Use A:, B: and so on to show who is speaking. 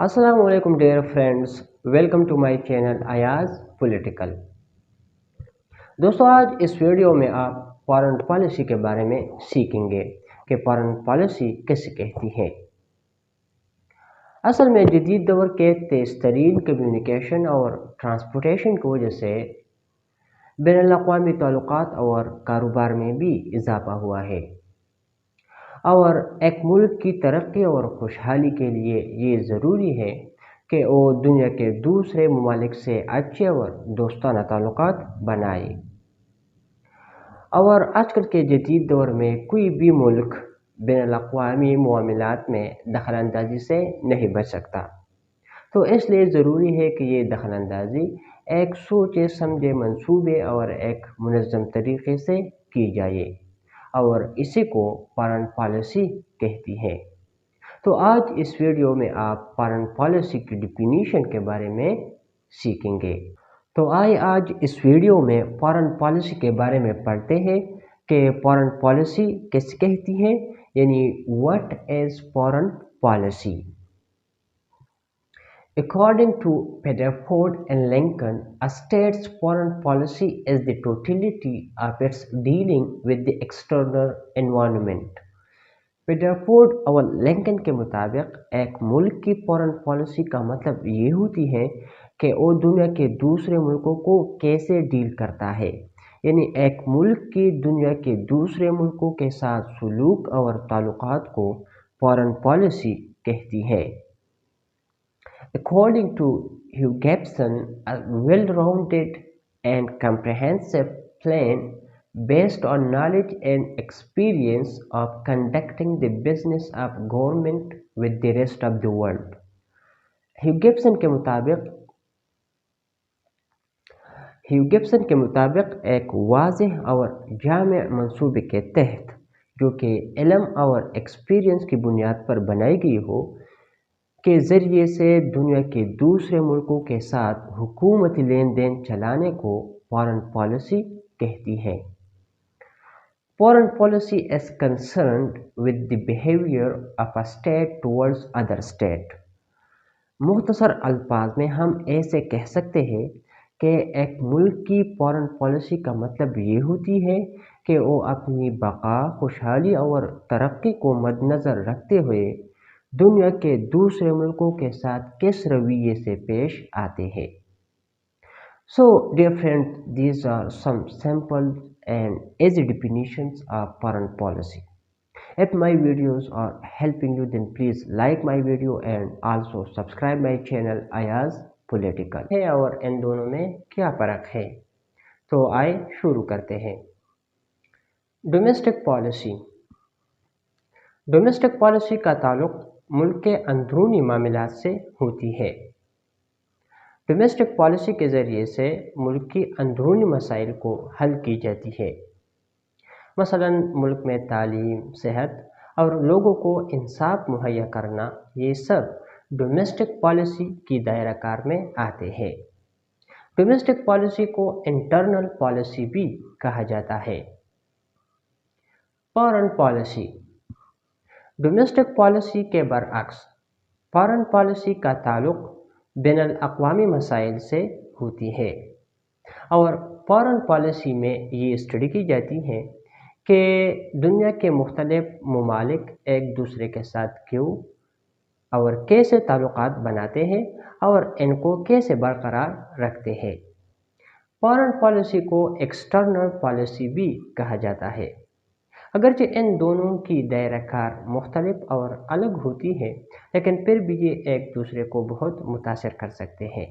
A: السلام علیکم dear friends, welcome to my channel Ayaz political. دوستو، آج اس ویڈیو میں آپ فارن پالیسی کے بارے میں سیکھیں گے کہ فارن پالیسی کیسے کہتی ہے۔ اصل میں جدید دور کے تیز ترین کمیونیکیشن اور ٹرانسپورٹیشن کی وجہ سے بین الاقوامی تعلقات اور کاروبار میں بھی اضافہ ہوا ہے، اور ایک ملک کی ترقی اور خوشحالی کے لیے یہ ضروری ہے کہ وہ دنیا کے دوسرے ممالک سے اچھے اور دوستانہ تعلقات بنائے۔ اور آج کل کے جدید دور میں کوئی بھی ملک بین الاقوامی معاملات میں دخل اندازی سے نہیں بچ سکتا، تو اس لیے ضروری ہے کہ یہ دخل اندازی ایک سوچے سمجھے منصوبے اور ایک منظم طریقے سے کی جائے، اور اسی کو فارن پالیسی کہتی ہے۔ تو آج اس ویڈیو میں آپ فارن پالیسی کی ڈیفینیشن کے بارے میں سیکھیں گے۔ تو آج اس ویڈیو میں فارن پالیسی کے بارے میں پڑھتے ہیں کہ فارن پالیسی کیسے کہتی ہے، یعنی what is foreign policy. According to Rutherford and Lincoln, a state's foreign policy is the totality of its dealing with the external environment. Rutherford اور لنکن کے مطابق ایک ملک کی فارن پالیسی کا مطلب یہ ہوتی ہے کہ وہ دنیا کے دوسرے ملکوں کو کیسے ڈیل کرتا ہے، یعنی ایک ملک کی دنیا کے دوسرے ملکوں کے ساتھ سلوک اور تعلقات کو فارن پالیسی کہتی ہے۔ According to Hugh Gibson, a well-rounded and comprehensive plan based on knowledge and experience of conducting the business of government with the rest of the world. Hugh Gibson کے مطابق ایک واضح اور جامع منصوبے کے تحت، جو کہ علم اور ایکسپیرینس کی بنیاد پر بنائی گئی ہو، کے ذریعے سے دنیا کے دوسرے ملکوں کے ساتھ حکومتی لین دین چلانے کو فارن پالیسی کہتی ہے۔ Foreign policy is concerned with the behavior of a state towards other state. مختصر الفاظ میں ہم ایسے کہہ سکتے ہیں کہ ایک ملک کی فارن پالیسی کا مطلب یہ ہوتی ہے کہ وہ اپنی بقا، خوشحالی اور ترقی کو مد نظر رکھتے ہوئے دنیا کے دوسرے ملکوں کے ساتھ کس رویے سے پیش آتے ہیں۔ So, dear friends, these are some simple and easy definitions of foreign policy. If my videos are helping you, then please like my video and also subscribe my channel Ayaz Political. ہے اور ان دونوں میں کیا فرق ہے؟ تو آئے شروع کرتے ہیں۔ Domestic policy. ڈومیسٹک پالیسی کا تعلق ملک کے اندرونی معاملات سے ہوتی ہے۔ ڈومیسٹک پالیسی کے ذریعے سے ملک کی اندرونی مسائل کو حل کی جاتی ہے، مثلا ملک میں تعلیم، صحت اور لوگوں کو انصاف مہیا کرنا، یہ سب ڈومیسٹک پالیسی کی دائرہ کار میں آتے ہیں۔ ڈومیسٹک پالیسی کو انٹرنل پالیسی بھی کہا جاتا ہے۔ Foreign policy. ڈومیسٹک پالیسی کے برعکس فارن پالیسی کا تعلق بین الاقوامی مسائل سے ہوتی ہے، اور فارن پالیسی میں یہ اسٹڈی کی جاتی ہے کہ دنیا کے مختلف ممالک ایک دوسرے کے ساتھ کیوں اور کیسے تعلقات بناتے ہیں اور ان کو کیسے برقرار رکھتے ہیں۔ فارن پالیسی کو ایکسٹرنل پالیسی بھی کہا جاتا ہے، اگرچہ ان دونوں کی دائرہ کار مختلف اور الگ ہوتی ہے، لیکن پھر بھی یہ ایک دوسرے کو بہت متاثر کر سکتے ہیں۔